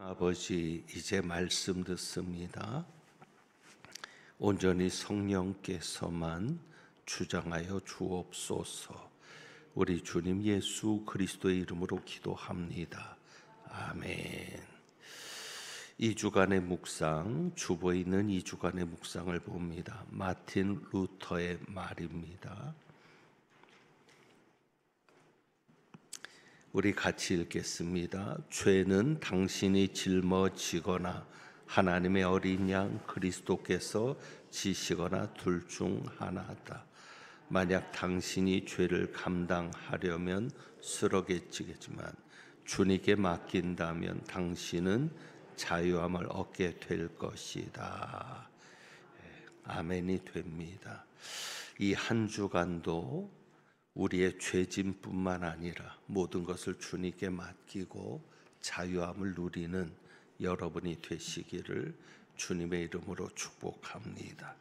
아버지, 이제 말씀 듣습니다. 온전히 성령께서만 주장하여 주옵소서. 우리 주님 예수 그리스도의 이름으로 기도합니다. 아멘. 2주간의 묵상, 주보에 있는 2주간의 묵상을 봅니다. 마틴 루터의 말입니다. 우리 같이 읽겠습니다. 죄는 당신이 짊어지거나 하나님의 어린 양 그리스도께서 지시거나 둘 중 하나다. 만약 당신이 죄를 감당하려면 쓰러지겠지만 주님께 맡긴다면 당신은 자유함을 얻게 될 것이다. 아멘이 됩니다. 이 한 주간도 우리의 죄짐뿐만 아니라 모든 것을 주님께 맡기고 자유함을 누리는 여러분이 되시기를 주님의 이름으로 축복합니다.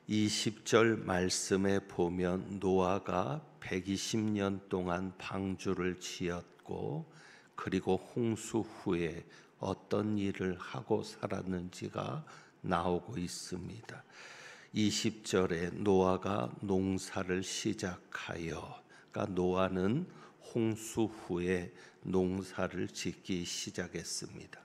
20절 말씀에 보면 노아가 120년 동안 방주를 지었고 그리고 홍수 후에 어떤 일을 하고 살았는지가 나오고 있습니다. 20절에 노아가 농사를 시작하여, 그러니까 노아는 홍수 후에 농사를 짓기 시작했습니다.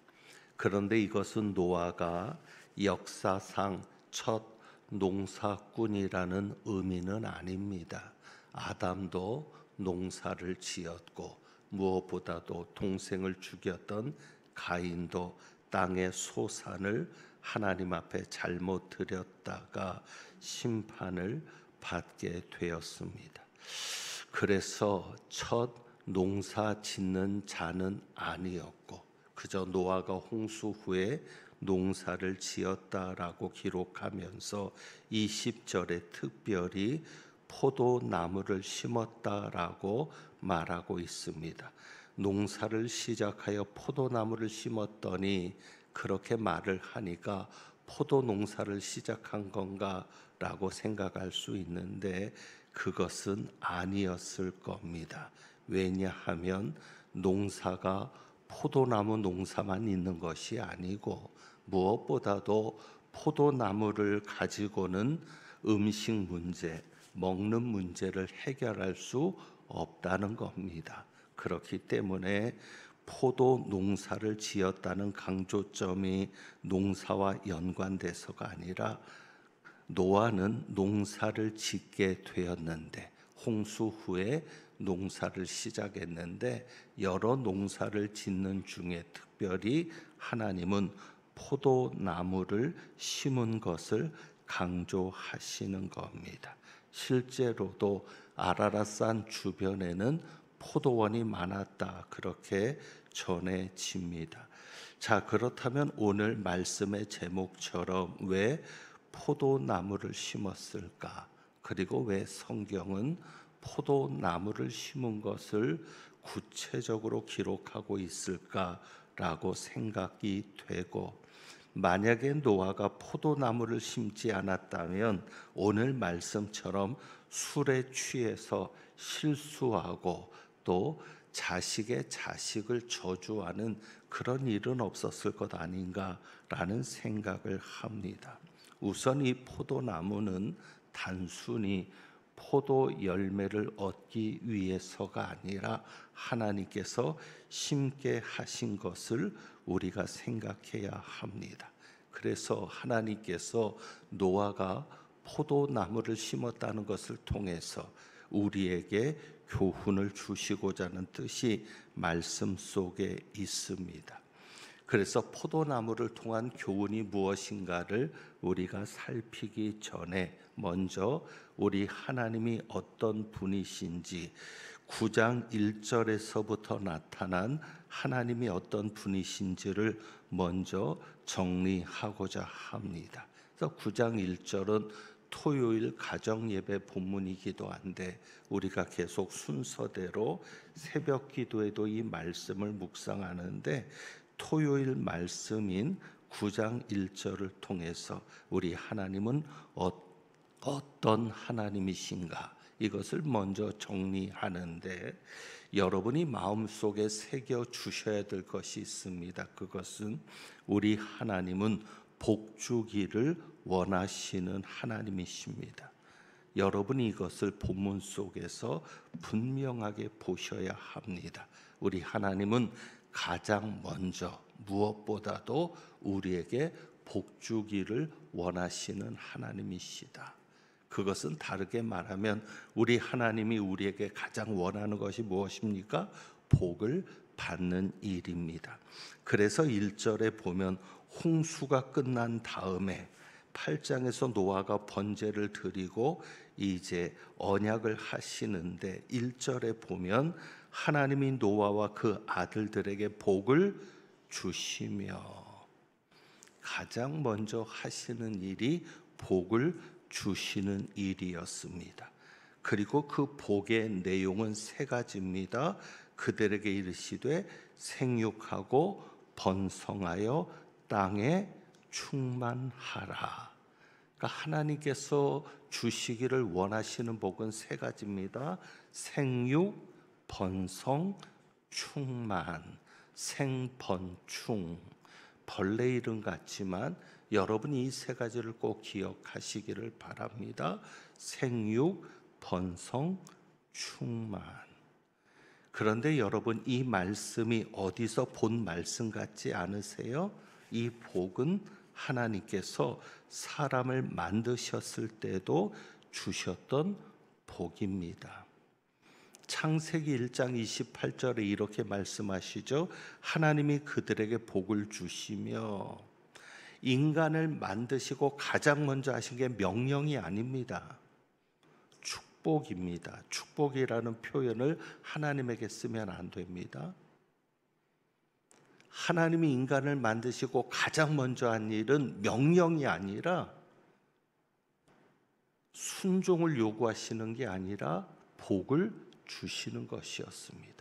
그런데 이것은 노아가 역사상 첫 농사꾼이라는 의미는 아닙니다. 아담도 농사를 지었고 무엇보다도 동생을 죽였던 가인도 땅의 소산을 하나님 앞에 잘못 드렸다가 심판을 받게 되었습니다. 그래서 첫 농사 짓는 자는 아니었고 그저 노아가 홍수 후에 농사를 지었다라고 기록하면서 20절에 특별히 포도나무를 심었다라고 말하고 있습니다. 농사를 시작하여 포도나무를 심었더니 그렇게 말을 하니까 포도 농사를 시작한 건가라고 생각할 수 있는데 그것은 아니었을 겁니다. 왜냐하면 농사가 포도나무 농사만 있는 것이 아니고 무엇보다도 포도나무를 가지고는 음식 문제, 먹는 문제를 해결할 수 없다는 겁니다. 그렇기 때문에 포도 농사를 지었다는 강조점이 농사와 연관돼서가 아니라 노아는 농사를 짓게 되었는데 홍수 후에 농사를 시작했는데 여러 농사를 짓는 중에 특별히 하나님은 포도나무를 심은 것을 강조하시는 겁니다. 실제로도 아라랏산 주변에는 포도원이 많았다 그렇게 전해집니다. 자, 그렇다면 오늘 말씀의 제목처럼 왜 포도나무를 심었을까? 그리고 왜 성경은 포도나무를 심은 것을 구체적으로 기록하고 있을까라고 생각이 되고, 만약에 노아가 포도나무를 심지 않았다면 오늘 말씀처럼 술에 취해서 실수하고 또 자식의 자식을 저주하는 그런 일은 없었을 것 아닌가라는 생각을 합니다. 우선 이 포도나무는 단순히 포도 열매를 얻기 위해서가 아니라 하나님께서 심게 하신 것을 우리가 생각해야 합니다. 그래서 하나님께서 노아가 포도나무를 심었다는 것을 통해서 우리에게 교훈을 주시고자 하는 뜻이 말씀 속에 있습니다. 그래서 포도나무를 통한 교훈이 무엇인가를 우리가 살피기 전에 먼저 우리 하나님이 어떤 분이신지 9장 1절에서부터 나타난 하나님이 어떤 분이신지를 먼저 정리하고자 합니다. 그래서 9장 1절은 토요일 가정예배 본문이기도 한데 우리가 계속 순서대로 새벽 기도에도 이 말씀을 묵상하는데 토요일 말씀인 9장 1절을 통해서 우리 하나님은 어떤 하나님이신가 이것을 먼저 정리하는데 여러분이 마음속에 새겨 주셔야 될 것이 있습니다. 그것은 우리 하나님은 복주기를 원하시는 하나님이십니다. 여러분이 이것을 본문 속에서 분명하게 보셔야 합니다. 우리 하나님은 가장 먼저 무엇보다도 우리에게 복주기를 원하시는 하나님이시다. 그것은 다르게 말하면 우리 하나님이 우리에게 가장 원하는 것이 무엇입니까? 복을 받는 일입니다. 그래서 1절에 보면 홍수가 끝난 다음에 8장에서 노아가 번제를 드리고 이제 언약을 하시는데 1절에 보면 하나님이 노아와 그 아들들에게 복을 주시며 가장 먼저 하시는 일이 복을 주시는 일이었습니다. 그리고 그 복의 내용은 세 가지입니다. 그들에게 이르시되 생육하고 번성하여 땅에 충만하라. 그러니까 하나님께서 주시기를 원하시는 복은 세 가지입니다. 생육, 번성, 충만. 생번충. 벌레 이름 같지만 여러분이 이 세 가지를 꼭 기억하시기를 바랍니다. 생육, 번성, 충만. 그런데 여러분 이 말씀이 어디서 본 말씀 같지 않으세요? 이 복은 하나님께서 사람을 만드셨을 때도 주셨던 복입니다. 창세기 1장 28절에 이렇게 말씀하시죠. 하나님이 그들에게 복을 주시며 인간을 만드시고 가장 먼저 하신 게 명령이 아닙니다. 축복입니다. 축복이라는 표현을 하나님에게 쓰면 안 됩니다. 하나님이 인간을 만드시고 가장 먼저 한 일은 명령이 아니라 순종을 요구하시는 게 아니라 복을 주시는 것이었습니다.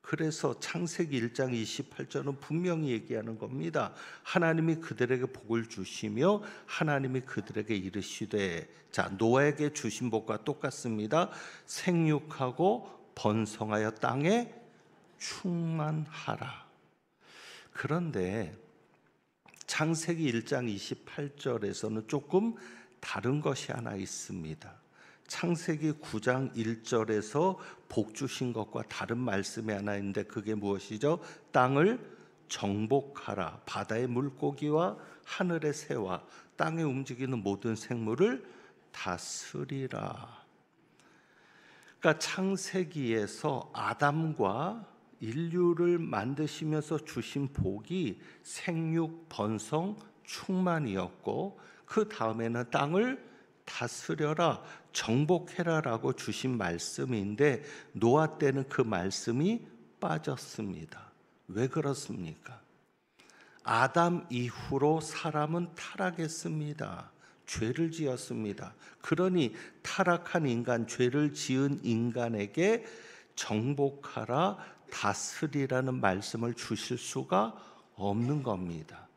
그래서 창세기 1장 28절은 분명히 얘기하는 겁니다. 하나님이 그들에게 복을 주시며 하나님이 그들에게 이르시되, 자, 노아에게 주신 복과 똑같습니다. 생육하고 번성하여 땅에 충만하라. 그런데 창세기 1장 28절에서는 조금 다른 것이 하나 있습니다. 창세기 9장 1절에서 복 주신 것과 다른 말씀이 하나 있는데 그게 무엇이죠? 땅을 정복하라. 바다의 물고기와 하늘의 새와 땅에 움직이는 모든 생물을 다스리라. 그러니까 창세기에서 아담과 인류를 만드시면서 주신 복이 생육, 번성, 충만이었고 그 다음에는 땅을 다스려라, 정복해라라고 주신 말씀인데 노아 때는 그 말씀이 빠졌습니다. 왜 그렇습니까? 아담 이후로 사람은 타락했습니다. 죄를 지었습니다. 그러니 타락한 인간, 죄를 지은 인간에게 정복하라, 다스리라는 말씀을 주실 수가 없는 겁니다.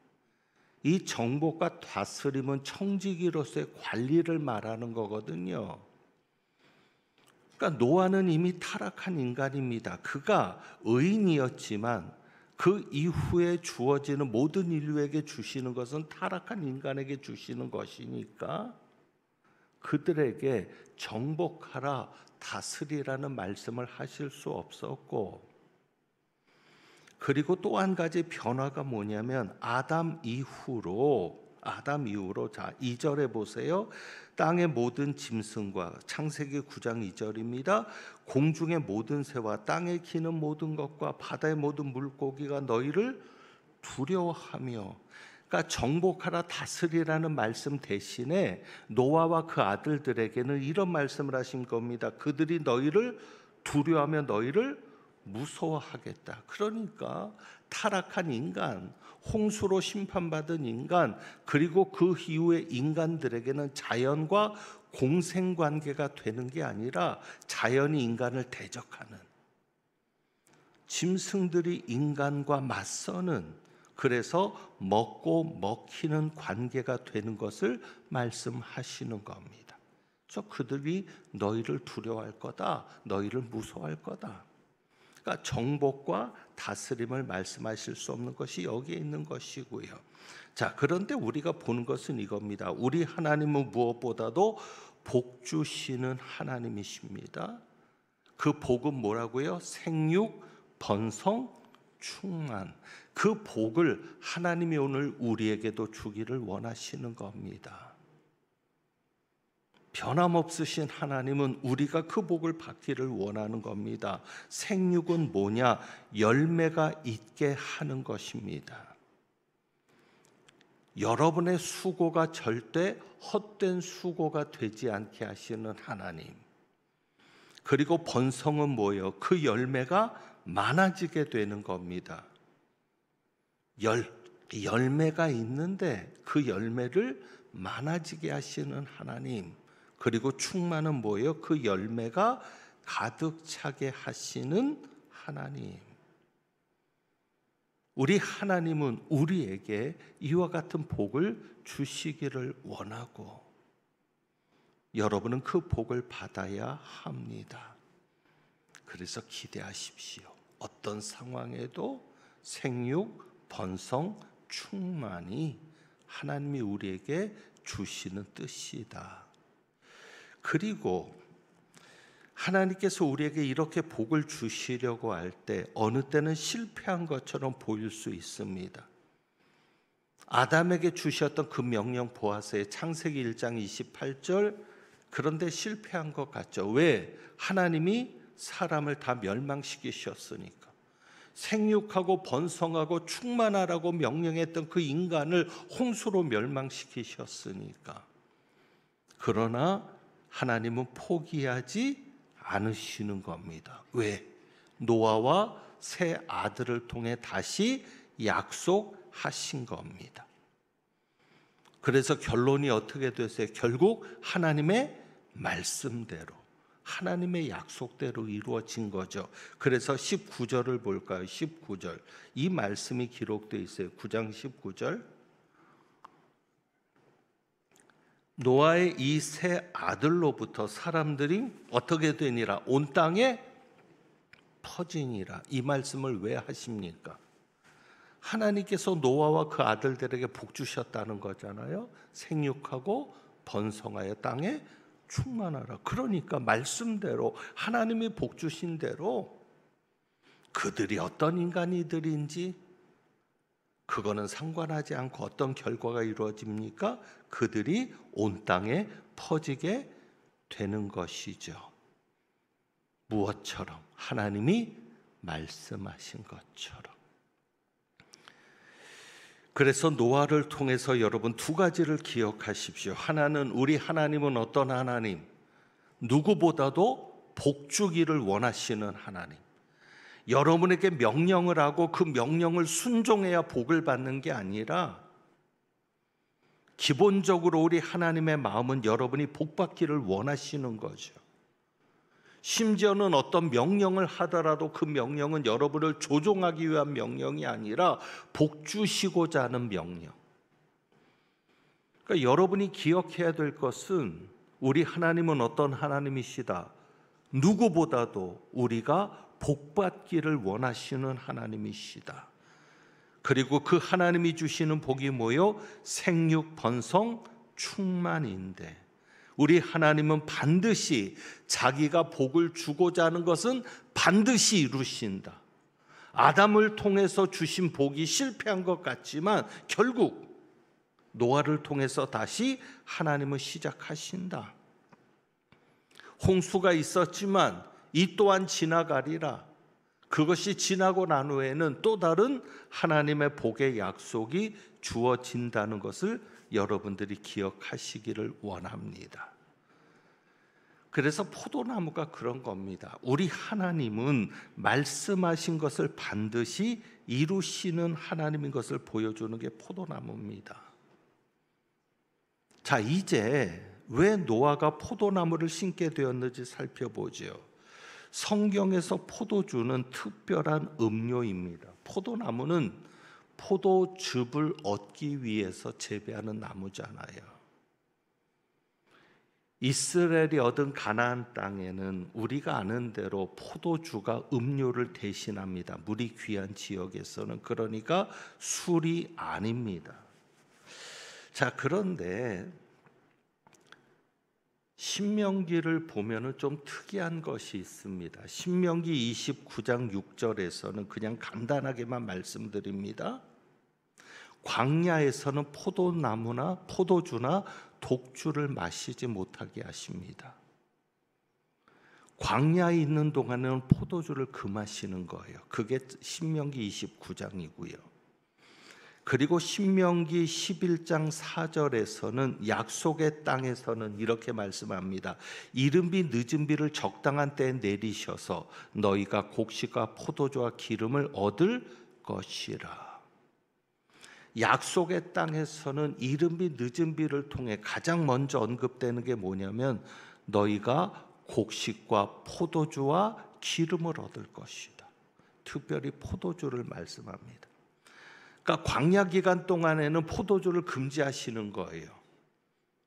이 정복과 다스림은 청지기로서의 관리를 말하는 거거든요. 그러니까 노아는 이미 타락한 인간입니다. 그가 의인이었지만 그 이후에 주어지는 모든 인류에게 주시는 것은 타락한 인간에게 주시는 것이니까 그들에게 정복하라, 다스리라는 말씀을 하실 수 없었고, 그리고 또 한 가지 변화가 뭐냐면 아담 이후로 자 2절에 보세요. 땅의 모든 짐승과 창세기 9장 2절입니다. 공중의 모든 새와 땅에 기는 모든 것과 바다의 모든 물고기가 너희를 두려워하며, 그러니까 정복하라, 다스리라는 말씀 대신에 노아와 그 아들들에게는 이런 말씀을 하신 겁니다. 그들이 너희를 두려워하며 너희를 무서워하겠다. 그러니까 타락한 인간, 홍수로 심판받은 인간, 그리고 그 이후에 인간들에게는 자연과 공생관계가 되는 게 아니라 자연이 인간을 대적하는, 짐승들이 인간과 맞서는, 그래서 먹고 먹히는 관계가 되는 것을 말씀하시는 겁니다. 그래서 그들이 너희를 두려워할 거다, 너희를 무서워할 거다. 그러니까 정복과 다스림을 말씀하실 수 없는 것이 여기에 있는 것이고요. 자, 그런데 우리가 보는 것은 이겁니다. 우리 하나님은 무엇보다도 복 주시는 하나님이십니다. 그 복은 뭐라고요? 생육, 번성, 충만. 그 복을 하나님이 오늘 우리에게도 주기를 원하시는 겁니다. 변함없으신 하나님은 우리가 그 복을 받기를 원하는 겁니다. 생육은 뭐냐? 열매가 있게 하는 것입니다. 여러분의 수고가 절대 헛된 수고가 되지 않게 하시는 하나님. 그리고 번성은 뭐예요? 그 열매가 많아지게 되는 겁니다. 열매가 있는데 그 열매를 많아지게 하시는 하나님. 그리고 충만은 뭐예요? 그 열매가 가득 차게 하시는 하나님. 우리 하나님은 우리에게 이와 같은 복을 주시기를 원하고 여러분은 그 복을 받아야 합니다. 그래서 기대하십시오. 어떤 상황에도 생육, 번성, 충만이 하나님이 우리에게 주시는 뜻이다. 그리고 하나님께서 우리에게 이렇게 복을 주시려고 할 때 어느 때는 실패한 것처럼 보일 수 있습니다. 아담에게 주셨던 그 명령 보아서의 창세기 1장 28절, 그런데 실패한 것 같죠. 왜? 하나님이 사람을 다 멸망시키셨으니까. 생육하고 번성하고 충만하라고 명령했던 그 인간을 홍수로 멸망시키셨으니까. 그러나 하나님은 포기하지 않으시는 겁니다. 왜? 노아와 세 아들을 통해 다시 약속하신 겁니다. 그래서 결론이 어떻게 됐어요? 결국 하나님의 말씀대로, 하나님의 약속대로 이루어진 거죠. 그래서 19절을 볼까요? 19절. 이 말씀이 기록되어 있어요. 9장 19절. 노아의 이 세 아들로부터 사람들이 어떻게 되니라? 온 땅에 퍼지니라. 이 말씀을 왜 하십니까? 하나님께서 노아와 그 아들들에게 복 주셨다는 거잖아요. 생육하고 번성하여 땅에 충만하라. 그러니까 말씀대로 하나님이 복 주신 대로 그들이 어떤 인간이들인지 그거는 상관하지 않고 어떤 결과가 이루어집니까? 그들이 온 땅에 퍼지게 되는 것이죠. 무엇처럼? 하나님이 말씀하신 것처럼. 그래서 노아를 통해서 여러분 두 가지를 기억하십시오. 하나는 우리 하나님은 어떤 하나님? 누구보다도 복 주기를 원하시는 하나님. 여러분에게 명령을 하고 그 명령을 순종해야 복을 받는 게 아니라 기본적으로 우리 하나님의 마음은 여러분이 복 받기를 원하시는 거죠. 심지어는 어떤 명령을 하더라도 그 명령은 여러분을 조종하기 위한 명령이 아니라 복 주시고자 하는 명령. 그러니까 여러분이 기억해야 될 것은 우리 하나님은 어떤 하나님이시다. 누구보다도 우리가 복 받기를 원하시는 하나님이시다. 그리고 그 하나님이 주시는 복이 뭐요? 생육, 번성, 충만인데 우리 하나님은 반드시 자기가 복을 주고자 하는 것은 반드시 이루신다. 아담을 통해서 주신 복이 실패한 것 같지만 결국 노아를 통해서 다시 하나님은 시작하신다. 홍수가 있었지만 이 또한 지나가리라. 그것이 지나고 난 후에는 또 다른 하나님의 복의 약속이 주어진다는 것을 여러분들이 기억하시기를 원합니다. 그래서 포도나무가 그런 겁니다. 우리 하나님은 말씀하신 것을 반드시 이루시는 하나님인 것을 보여주는 게 포도나무입니다. 자, 이제 왜 노아가 포도나무를 심게 되었는지 살펴보죠. 성경에서 포도주는 특별한 음료입니다. 포도나무는 포도즙을 얻기 위해서 재배하는 나무잖아요. 이스라엘이 얻은 가나안 땅에는 우리가 아는 대로 포도주가 음료를 대신합니다. 물이 귀한 지역에서는. 그러니까 술이 아닙니다. 자, 그런데 신명기를 보면은 좀 특이한 것이 있습니다. 신명기 29장 6절에서는 그냥 간단하게만 말씀드립니다. 광야에서는 포도나무나 포도주나 독주를 마시지 못하게 하십니다. 광야에 있는 동안에는 포도주를 금하시는 거예요. 그게 신명기 29장이고요. 그리고 신명기 11장 4절에서는 약속의 땅에서는 이렇게 말씀합니다. 이른 비 늦은 비를 적당한 때에 내리셔서 너희가 곡식과 포도주와 기름을 얻을 것이라. 약속의 땅에서는 이른 비 늦은 비를 통해 가장 먼저 언급되는 게 뭐냐면 너희가 곡식과 포도주와 기름을 얻을 것이다. 특별히 포도주를 말씀합니다. 그러니까 광야 기간 동안에는 포도주를 금지하시는 거예요.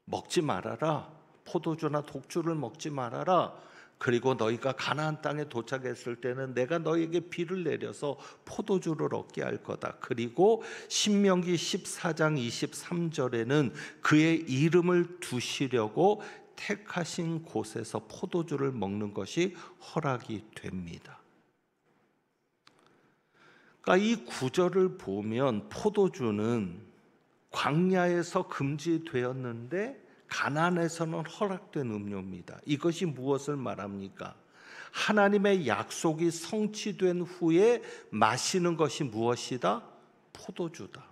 먹지 말아라. 포도주나 독주를 먹지 말아라. 그리고 너희가 가나안 땅에 도착했을 때는 내가 너희에게 비를 내려서 포도주를 얻게 할 거다. 그리고 신명기 14장 23절에는 그의 이름을 두시려고 택하신 곳에서 포도주를 먹는 것이 허락이 됩니다. 그러니까 이 구절을 보면 포도주는 광야에서 금지되었는데 가나안에서는 허락된 음료입니다. 이것이 무엇을 말합니까? 하나님의 약속이 성취된 후에 마시는 것이 무엇이다? 포도주다.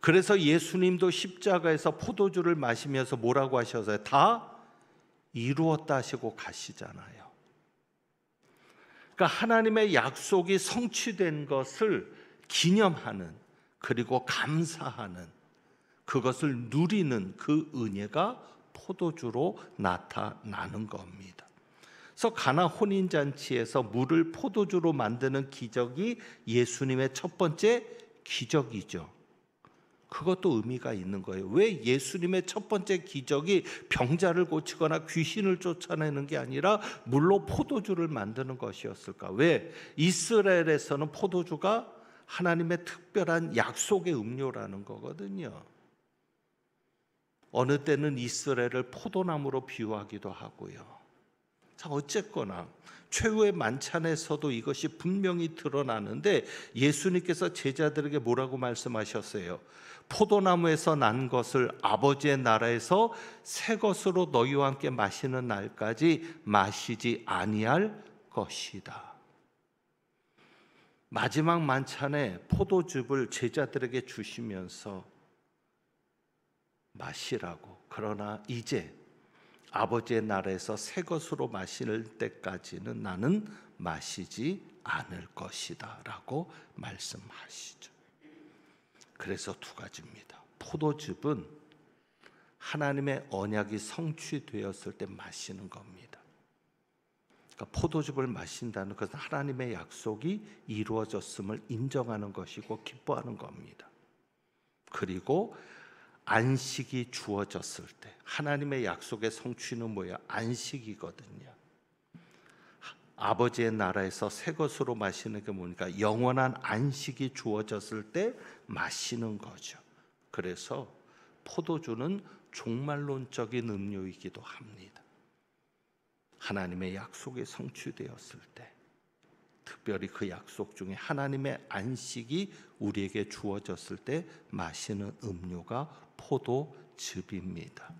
그래서 예수님도 십자가에서 포도주를 마시면서 뭐라고 하셔서요? 다 이루었다 하시고 가시잖아요. 그러니까 하나님의 약속이 성취된 것을 기념하는, 그리고 감사하는, 그것을 누리는 그 은혜가 포도주로 나타나는 겁니다. 그래서 가나 혼인잔치에서 물을 포도주로 만드는 기적이 예수님의 첫 번째 기적이죠. 그것도 의미가 있는 거예요. 왜 예수님의 첫 번째 기적이 병자를 고치거나 귀신을 쫓아내는 게 아니라 물로 포도주를 만드는 것이었을까? 왜? 이스라엘에서는 포도주가 하나님의 특별한 약속의 음료라는 거거든요. 어느 때는 이스라엘을 포도나무로 비유하기도 하고요. 자, 어쨌거나 최후의 만찬에서도 이것이 분명히 드러나는데 예수님께서 제자들에게 뭐라고 말씀하셨어요? 포도나무에서 난 것을 아버지의 나라에서 새 것으로 너희와 함께 마시는 날까지 마시지 아니할 것이다. 마지막 만찬에 포도즙을 제자들에게 주시면서 마시라고, 그러나 이제 아버지의 나라에서 새 것으로 마실 때까지는 나는 마시지 않을 것이다 라고 말씀하시죠. 그래서 두 가지입니다. 포도즙은 하나님의 언약이 성취되었을 때 마시는 겁니다. 그러니까 포도즙을 마신다는 것은 하나님의 약속이 이루어졌음을 인정하는 것이고 기뻐하는 겁니다. 그리고 안식이 주어졌을 때, 하나님의 약속의 성취는 뭐야? 안식이거든요. 아버지의 나라에서 새 것으로 마시는 게 뭐니까 영원한 안식이 주어졌을 때 마시는 거죠. 그래서 포도주는 종말론적인 음료이기도 합니다. 하나님의 약속이 성취되었을 때, 특별히 그 약속 중에 하나님의 안식이 우리에게 주어졌을 때 마시는 음료가 포도즙입니다.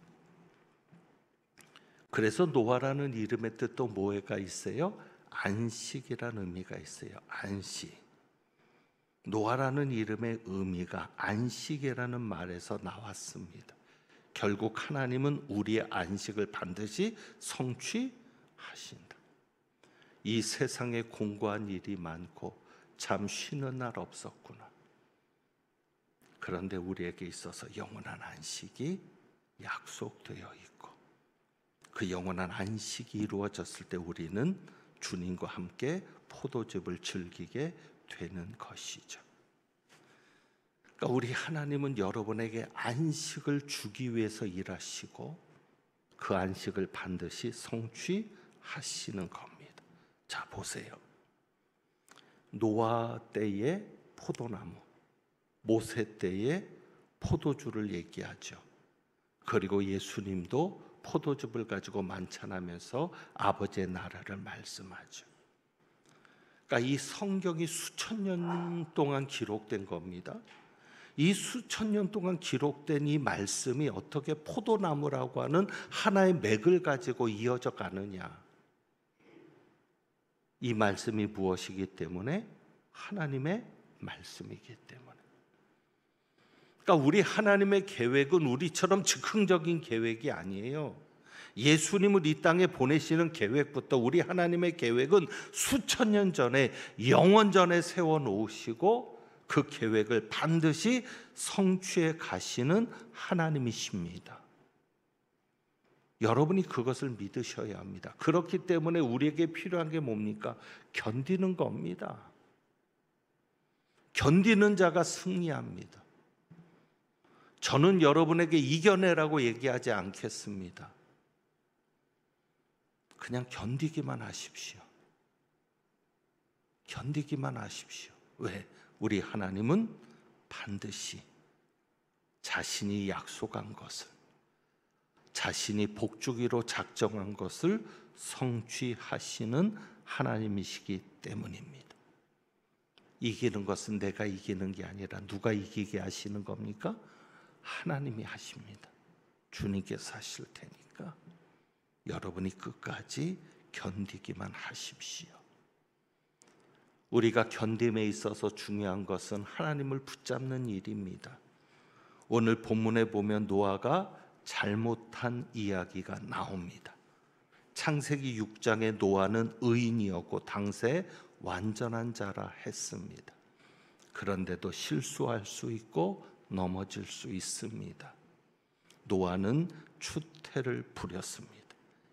그래서 노아라는 이름의 뜻도 뭐가 있어요? 안식이라는 의미가 있어요. 안식. 노아라는 이름의 의미가 안식이라는 말에서 나왔습니다. 결국 하나님은 우리의 안식을 반드시 성취하신다. 이 세상에 공고한 일이 많고 참 쉬는 날 없었구나. 그런데 우리에게 있어서 영원한 안식이 약속되어 있고, 그 영원한 안식이 이루어졌을 때 우리는 주님과 함께 포도즙을 즐기게 되는 것이죠. 그러니까 우리 하나님은 여러분에게 안식을 주기 위해서 일하시고 그 안식을 반드시 성취하시는 겁니다. 자, 보세요. 노아 때의 포도나무, 모세 때의 포도주를 얘기하죠. 그리고 예수님도 포도즙을 가지고 만찬하면서 아버지의 나라를 말씀하죠. 그러니까 이 성경이 수천 년 동안 기록된 겁니다. 이 수천 년 동안 기록된 이 말씀이 어떻게 포도나무라고 하는 하나의 맥을 가지고 이어져 가느냐. 이 말씀이 무엇이기 때문에? 하나님의 말씀이기 때문에. 그러니까 우리 하나님의 계획은 우리처럼 즉흥적인 계획이 아니에요. 예수님을 이 땅에 보내시는 계획부터 우리 하나님의 계획은 수천 년 전에 영원 전에 세워놓으시고 그 계획을 반드시 성취해 가시는 하나님이십니다. 여러분이 그것을 믿으셔야 합니다. 그렇기 때문에 우리에게 필요한 게 뭡니까? 견디는 겁니다. 견디는 자가 승리합니다. 저는 여러분에게 이겨내라고 얘기하지 않겠습니다. 그냥 견디기만 하십시오. 견디기만 하십시오. 왜? 우리 하나님은 반드시 자신이 약속한 것을, 자신이 복주기로 작정한 것을 성취하시는 하나님이시기 때문입니다. 이기는 것은 내가 이기는 게 아니라 누가 이기게 하시는 겁니까? 하나님이 하십니다. 주님께서 하실 테니까 여러분이 끝까지 견디기만 하십시오. 우리가 견딤에 있어서 중요한 것은 하나님을 붙잡는 일입니다. 오늘 본문에 보면 노아가 잘못한 이야기가 나옵니다. 창세기 6장에 노아는 의인이었고 당세 완전한 자라 했습니다. 그런데도 실수할 수 있고 넘어질 수 있습니다. 노아는 추태를 부렸습니다.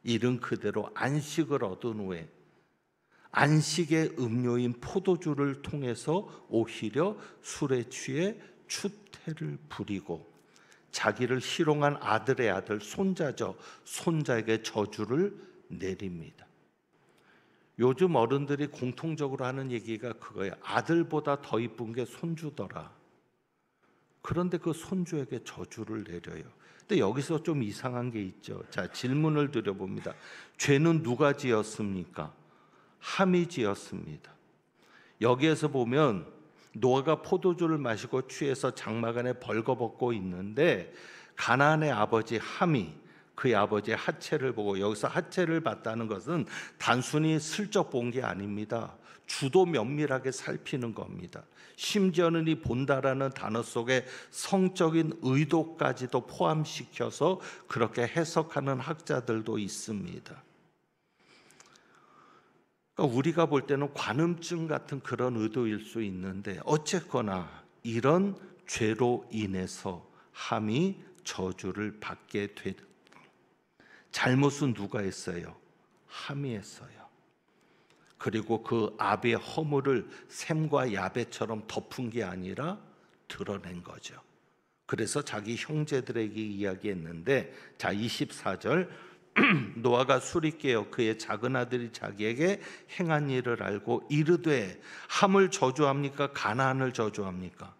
이른 그대로 안식을 얻은 후에 안식의 음료인 포도주를 통해서 오히려 술에 취해 추태를 부리고 자기를 희롱한 아들의 아들 손자죠. 손자에게 저주를 내립니다. 요즘 어른들이 공통적으로 하는 얘기가 그거예요. 아들보다 더 이쁜 게 손주더라. 그런데 그 손주에게 저주를 내려요. 근데 여기서 좀 이상한 게 있죠. 자, 질문을 드려봅니다. 죄는 누가 지었습니까? 함이 지었습니다. 여기에서 보면 노아가 포도주를 마시고 취해서 장막 안에 벌거벗고 있는데 가나안의 아버지 함이 그의 아버지의 하체를 보고, 여기서 하체를 봤다는 것은 단순히 슬쩍 본 게 아닙니다. 주도 면밀하게 살피는 겁니다. 심지어는 이 본다라는 단어 속에 성적인 의도까지도 포함시켜서 그렇게 해석하는 학자들도 있습니다. 그러니까 우리가 볼 때는 관음증 같은 그런 의도일 수 있는데 어쨌거나 이런 죄로 인해서 함이 저주를 받게 되는, 잘못은 누가 했어요? 함이 했어요. 그리고 그 아비의 허물을 셈과 야벳처럼 덮은 게 아니라 드러낸 거죠. 그래서 자기 형제들에게 이야기했는데, 자 24절 노아가 술이 깨어 그의 작은 아들이 자기에게 행한 일을 알고 이르되, 함을 저주합니까? 가나안을 저주합니까?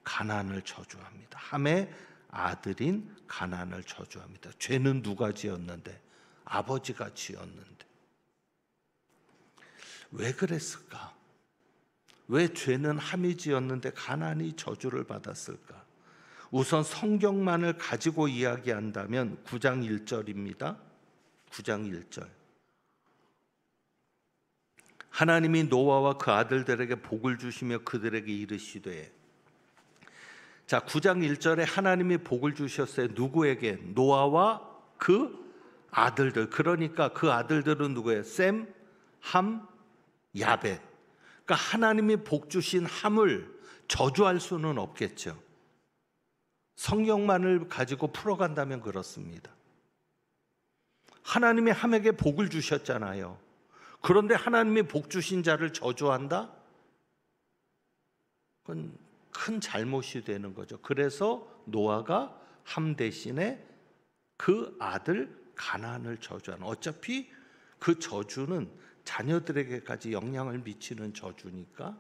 가나안을 저주합니다. 함의 아들인 가나안을 저주합니다. 죄는 누가 지었는데? 아버지가 지었는데. 왜 그랬을까? 왜 죄는 함이 지었는데 가나안이 저주를 받았을까? 우선 성경만을 가지고 이야기한다면 9장 1절입니다. 9장 1절. 하나님이 노아와 그 아들들에게 복을 주시며 그들에게 이르시되, 자 9장 1절에 하나님이 복을 주셨어요. 누구에게? 노아와 그 아들들. 그러니까 그 아들들은 누구예요? 셈, 함, 야벳. 그러니까 하나님이 복 주신 함을 저주할 수는 없겠죠. 성경만을 가지고 풀어간다면 그렇습니다. 하나님이 함에게 복을 주셨잖아요. 그런데 하나님이 복 주신 자를 저주한다? 그건 큰 잘못이 되는 거죠. 그래서 노아가 함 대신에 그 아들 가나안을 저주하는, 어차피 그 저주는 자녀들에게까지 영향을 미치는 저주니까.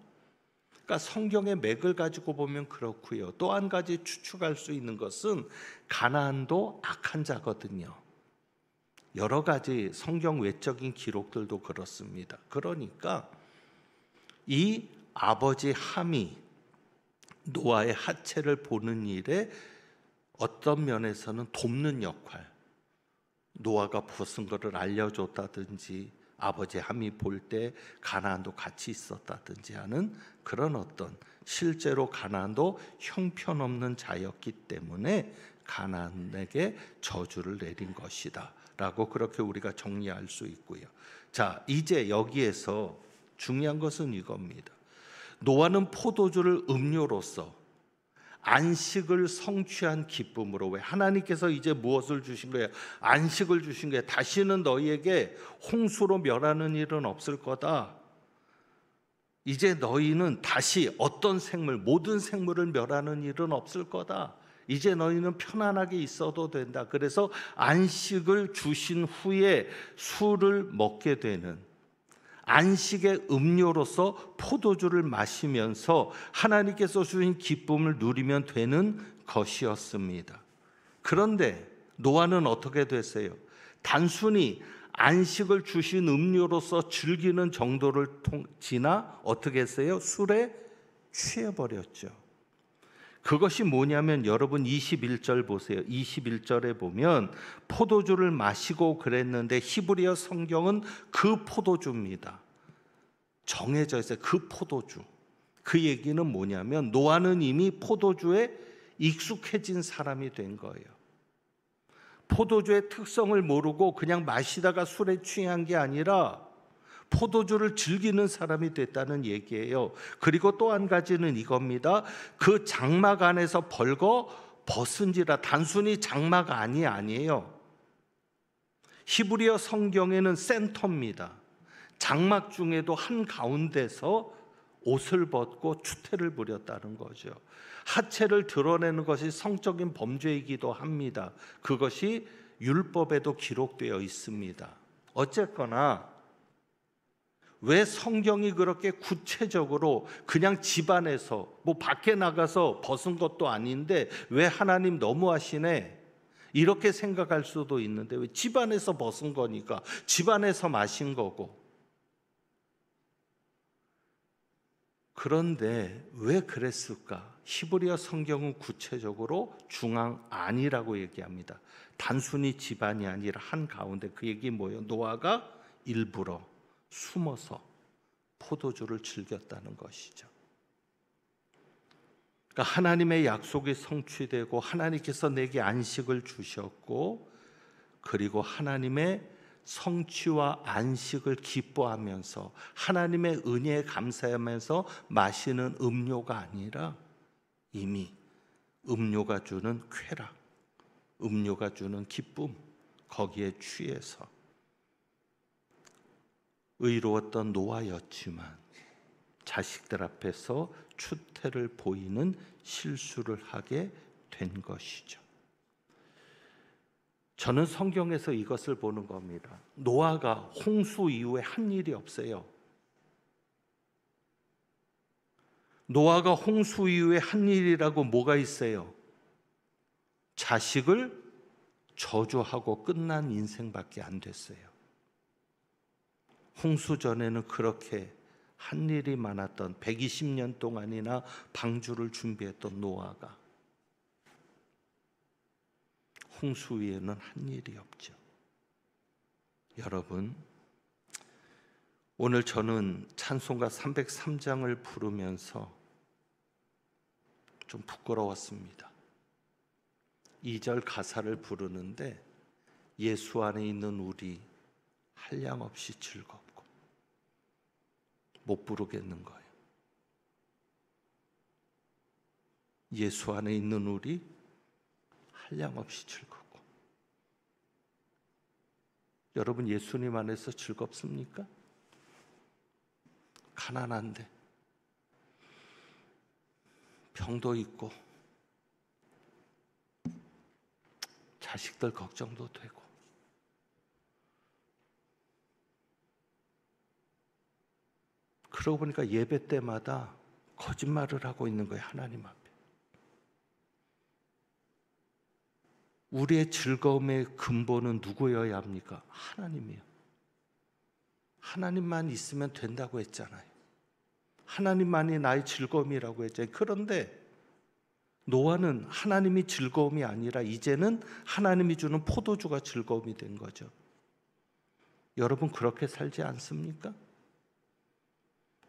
그러니까 성경의 맥을 가지고 보면 그렇고요. 또 한 가지 추측할 수 있는 것은 가나안도 악한 자거든요. 여러 가지 성경 외적인 기록들도 그렇습니다. 그러니까 이 아버지 함이 노아의 하체를 보는 일에 어떤 면에서는 돕는 역할, 노아가 벗은 것을 알려줬다든지 아버지 함이 볼 때 가나안도 같이 있었다든지 하는 그런 어떤, 실제로 가나안도 형편없는 자였기 때문에 가나안에게 저주를 내린 것이다 라고 그렇게 우리가 정리할 수 있고요. 자, 이제 여기에서 중요한 것은 이겁니다. 노아는 포도주를 음료로서 안식을 성취한 기쁨으로, 왜 하나님께서 이제 무엇을 주신 거예요? 안식을 주신 거예요. 다시는 너희에게 홍수로 멸하는 일은 없을 거다. 이제 너희는 다시 어떤 생물, 모든 생물을 멸하는 일은 없을 거다. 이제 너희는 편안하게 있어도 된다. 그래서 안식을 주신 후에 술을 먹게 되는, 안식의 음료로서 포도주를 마시면서 하나님께서 주신 기쁨을 누리면 되는 것이었습니다. 그런데 노아는 어떻게 됐어요? 단순히 안식을 주신 음료로서 즐기는 정도를 지나 어떻게 했어요? 술에 취해버렸죠. 그것이 뭐냐면 여러분 21절 보세요. 21절에 보면 포도주를 마시고 그랬는데 히브리어 성경은 그 포도주입니다. 정해져 있어요. 그 포도주. 그 얘기는 뭐냐면 노아는 이미 포도주에 익숙해진 사람이 된 거예요. 포도주의 특성을 모르고 그냥 마시다가 술에 취한 게 아니라 포도주를 즐기는 사람이 됐다는 얘기예요. 그리고 또 한 가지는 이겁니다. 그 장막 안에서 벌거 벗은지라, 단순히 장막 안이 아니에요. 히브리어 성경에는 센터입니다. 장막 중에도 한 가운데서 옷을 벗고 추태를 부렸다는 거죠. 하체를 드러내는 것이 성적인 범죄이기도 합니다. 그것이 율법에도 기록되어 있습니다. 어쨌거나 왜 성경이 그렇게 구체적으로 그냥 집안에서, 뭐 밖에 나가서 벗은 것도 아닌데 왜 하나님 너무하시네 이렇게 생각할 수도 있는데, 왜 집안에서 벗은 거니까 집안에서 마신 거고. 그런데 왜 그랬을까? 히브리어 성경은 구체적으로 중앙 안이라고 얘기합니다. 단순히 집안이 아니라 한 가운데. 그 얘기 뭐예요? 노아가 일부러 숨어서 포도주를 즐겼다는 것이죠. 그러니까 하나님의 약속이 성취되고 하나님께서 내게 안식을 주셨고, 그리고 하나님의 성취와 안식을 기뻐하면서 하나님의 은혜에 감사하면서 마시는 음료가 아니라 이미 음료가 주는 쾌락, 음료가 주는 기쁨, 거기에 취해서 의로웠던 노아였지만 자식들 앞에서 추태를 보이는 실수를 하게 된 것이죠. 저는 성경에서 이것을 보는 겁니다. 노아가 홍수 이후에 한 일이 없어요. 노아가 홍수 이후에 한 일이라고 뭐가 있어요? 자식을 저주하고 끝난 인생밖에 안 됐어요. 홍수 전에는 그렇게 한 일이 많았던, 120년 동안이나 방주를 준비했던 노아가 홍수 위에는 한 일이 없죠. 여러분, 오늘 저는 찬송가 303장을 부르면서 좀 부끄러웠습니다. 2절 가사를 부르는데 예수 안에 있는 우리 한량없이 즐겁고, 못 부르겠는 거예요. 예수 안에 있는 우리 한량없이 즐겁고. 여러분, 예수님 안에서 즐겁습니까? 가난한데 병도 있고 자식들 걱정도 되고 그러고 보니까 예배 때마다 거짓말을 하고 있는 거예요. 하나님 앞에. 우리의 즐거움의 근본은 누구여야 합니까? 하나님이요. 하나님만 있으면 된다고 했잖아요. 하나님만이 나의 즐거움이라고 했잖아요. 그런데 노아는 하나님이 즐거움이 아니라 이제는 하나님이 주는 포도주가 즐거움이 된 거죠. 여러분 그렇게 살지 않습니까?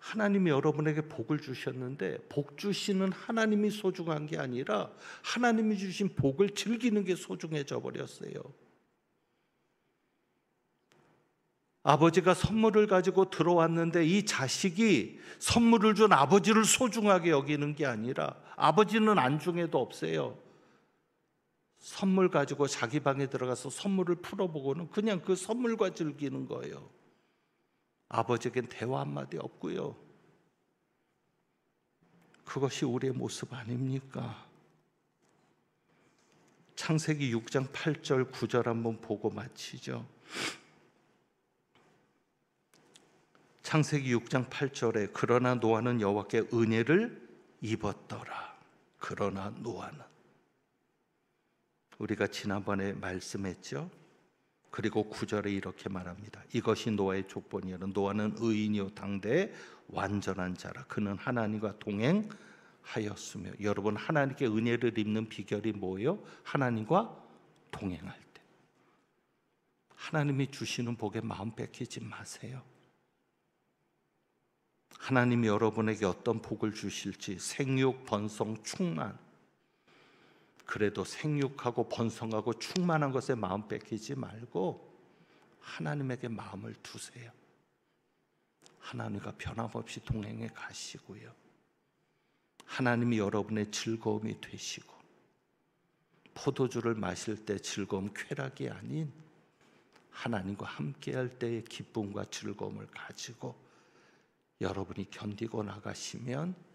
하나님이 여러분에게 복을 주셨는데 복 주시는 하나님이 소중한 게 아니라 하나님이 주신 복을 즐기는 게 소중해져 버렸어요. 아버지가 선물을 가지고 들어왔는데 이 자식이 선물을 준 아버지를 소중하게 여기는 게 아니라 아버지는 안중에도 없어요. 선물 가지고 자기 방에 들어가서 선물을 풀어보고는 그냥 그 선물과 즐기는 거예요. 아버지에겐 대화 한마디 없고요. 그것이 우리의 모습 아닙니까? 창세기 6장 8절 9절 한번 보고 마치죠. 창세기 6장 8절에 그러나 노아는 여호와께 은혜를 입었더라. 그러나 노아는, 우리가 지난번에 말씀했죠. 그리고 9절에 이렇게 말합니다. 이것이 노아의 족본이라. 노아는 의인이요 당대의 완전한 자라. 그는 하나님과 동행하였으며. 여러분 하나님께 은혜를 입는 비결이 뭐예요? 하나님과 동행할 때. 하나님이 주시는 복에 마음 뺏기지 마세요. 하나님이 여러분에게 어떤 복을 주실지, 생육, 번성, 충만, 그래도 생육하고 번성하고 충만한 것에 마음 뺏기지 말고 하나님에게 마음을 두세요. 하나님과 변함없이 동행해 가시고요. 하나님이 여러분의 즐거움이 되시고, 포도주를 마실 때 즐거움 쾌락이 아닌 하나님과 함께할 때의 기쁨과 즐거움을 가지고 여러분이 견디고 나가시면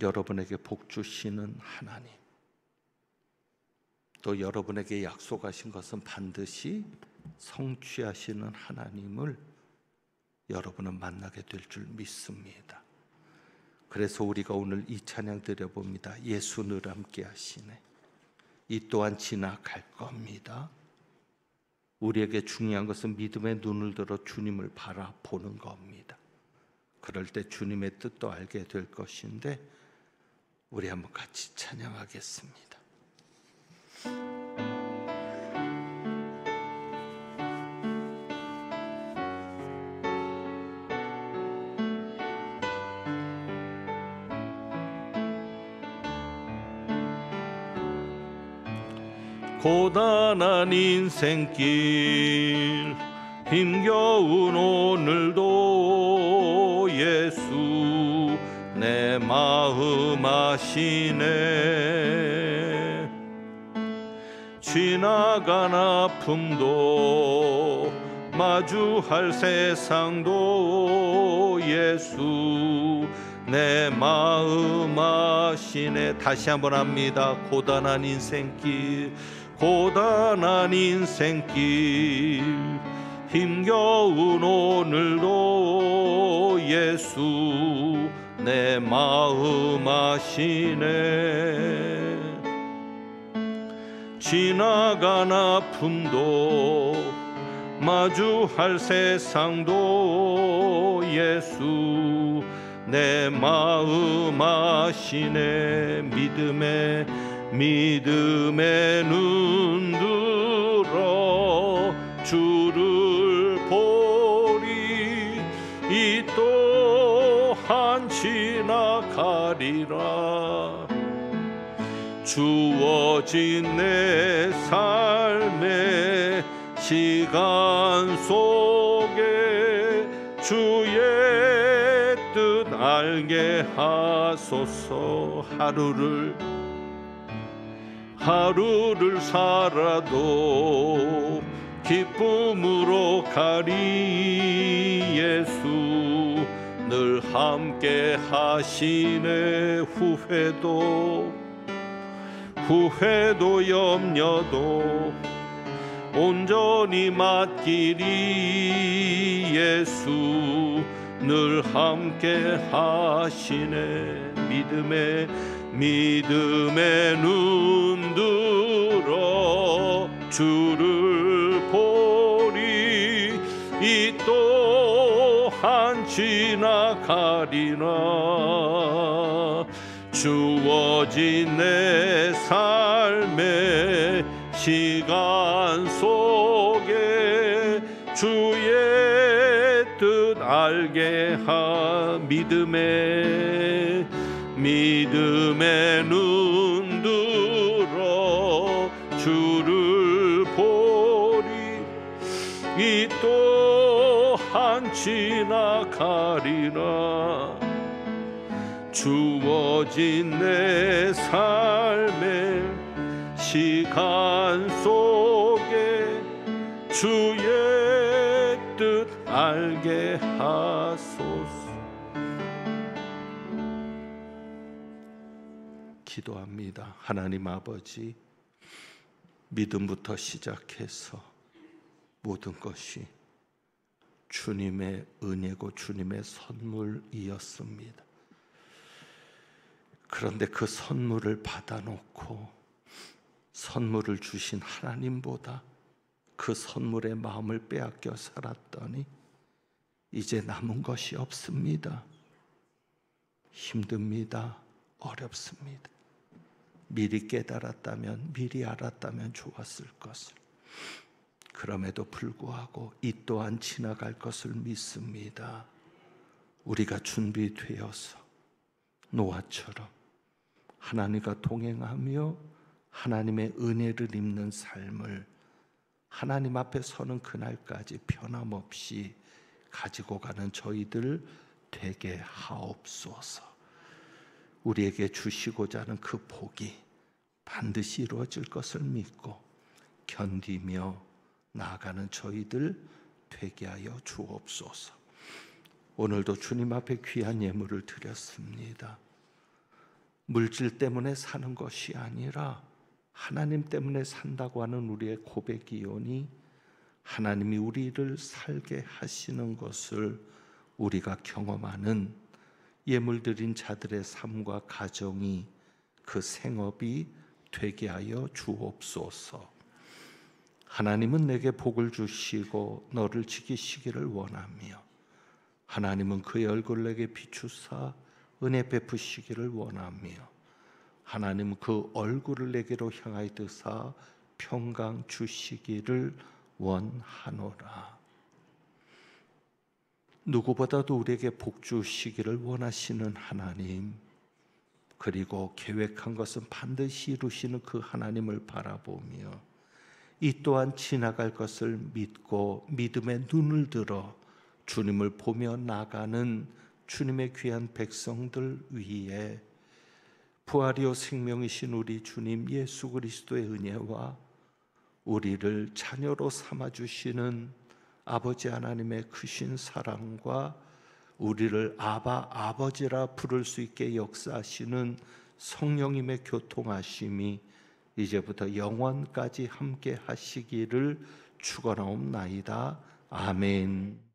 여러분에게 복 주시는 하나님, 또 여러분에게 약속하신 것은 반드시 성취하시는 하나님을 여러분은 만나게 될 줄 믿습니다. 그래서 우리가 오늘 이 찬양 드려봅니다. 예수 늘 함께 하시네. 이 또한 지나갈 겁니다. 우리에게 중요한 것은 믿음의 눈을 들어 주님을 바라보는 겁니다. 그럴 때 주님의 뜻도 알게 될 것인데, 우리 한번 같이 찬양하겠습니다. 고단한 인생길 힘겨운 오늘도 예수 내 마음 아시네. 지나간 아픔도 마주할 세상도 예수 내 마음 아시네. 다시 한번 합니다. 고단한 인생길, 고단한 인생길 힘겨운 오늘도 예수 내 마음 아시네. 지나간 아픔도 마주할 세상도 예수 내 마음 아시네. 믿음의 눈 들어 주를 보리. 이 또한 지나가리라. 주어진 내 삶의 시간 속에 주의 뜻 알게 하소서. 하루를 살아도 기쁨으로 가리. 예수 늘 함께 하시네. 후회도 염려도 온전히 맡기리. 예수 늘 함께 하시네. 믿음의 눈 들어 주를 보리. 이 또한 지나가리라. 주어진 내 삶의 시간 속에 주의 뜻 알게 하. 믿음의 눈 들어 주를 보리. 이 또한 지나가리라. 주어진 내 삶의 시간 속에 주의 뜻 알게 하소서. 기도합니다. 하나님 아버지, 믿음부터 시작해서 모든 것이 주님의 은혜고 주님의 선물이었습니다. 그런데 그 선물을 받아놓고 선물을 주신 하나님보다 그 선물의 마음을 빼앗겨 살았더니 이제 남은 것이 없습니다. 힘듭니다. 어렵습니다. 미리 깨달았다면, 미리 알았다면 좋았을 것을. 그럼에도 불구하고 이 또한 지나갈 것을 믿습니다. 우리가 준비되어서 노아처럼 하나님과 동행하며 하나님의 은혜를 입는 삶을 하나님 앞에 서는 그날까지 변함없이 가지고 가는 저희들 되게 하옵소서. 우리에게 주시고자 하는 그 복이 반드시 이루어질 것을 믿고 견디며 나아가는 저희들 되게 하여 주옵소서. 오늘도 주님 앞에 귀한 예물을 드렸습니다. 물질 때문에 사는 것이 아니라 하나님 때문에 산다고 하는 우리의 고백이오니 하나님이 우리를 살게 하시는 것을 우리가 경험하는 예물 드린 자들의 삶과 가정이 그 생업이 되게 하여 주옵소서. 하나님은 내게 복을 주시고 너를 지키시기를 원하며 하나님은 그의 얼굴을 내게 비추사 은혜 베푸시기를 원하며 하나님은 그 얼굴을 내게로 향하여 드사 평강 주시기를 원하노라. 누구보다도 우리에게 복 주시기를 원하시는 하나님, 그리고 계획한 것은 반드시 이루시는 그 하나님을 바라보며 이 또한 지나갈 것을 믿고 믿음의 눈을 들어 주님을 보며 나가는 주님의 귀한 백성들 위에 부활이요 생명이신 우리 주님 예수 그리스도의 은혜와 우리를 자녀로 삼아주시는 아버지 하나님의 크신 사랑과 우리를 아바 아버지라 부를 수 있게 역사하시는 성령님의 교통하심이 이제부터 영원까지 함께 하시기를 축원하옵나이다. 아멘.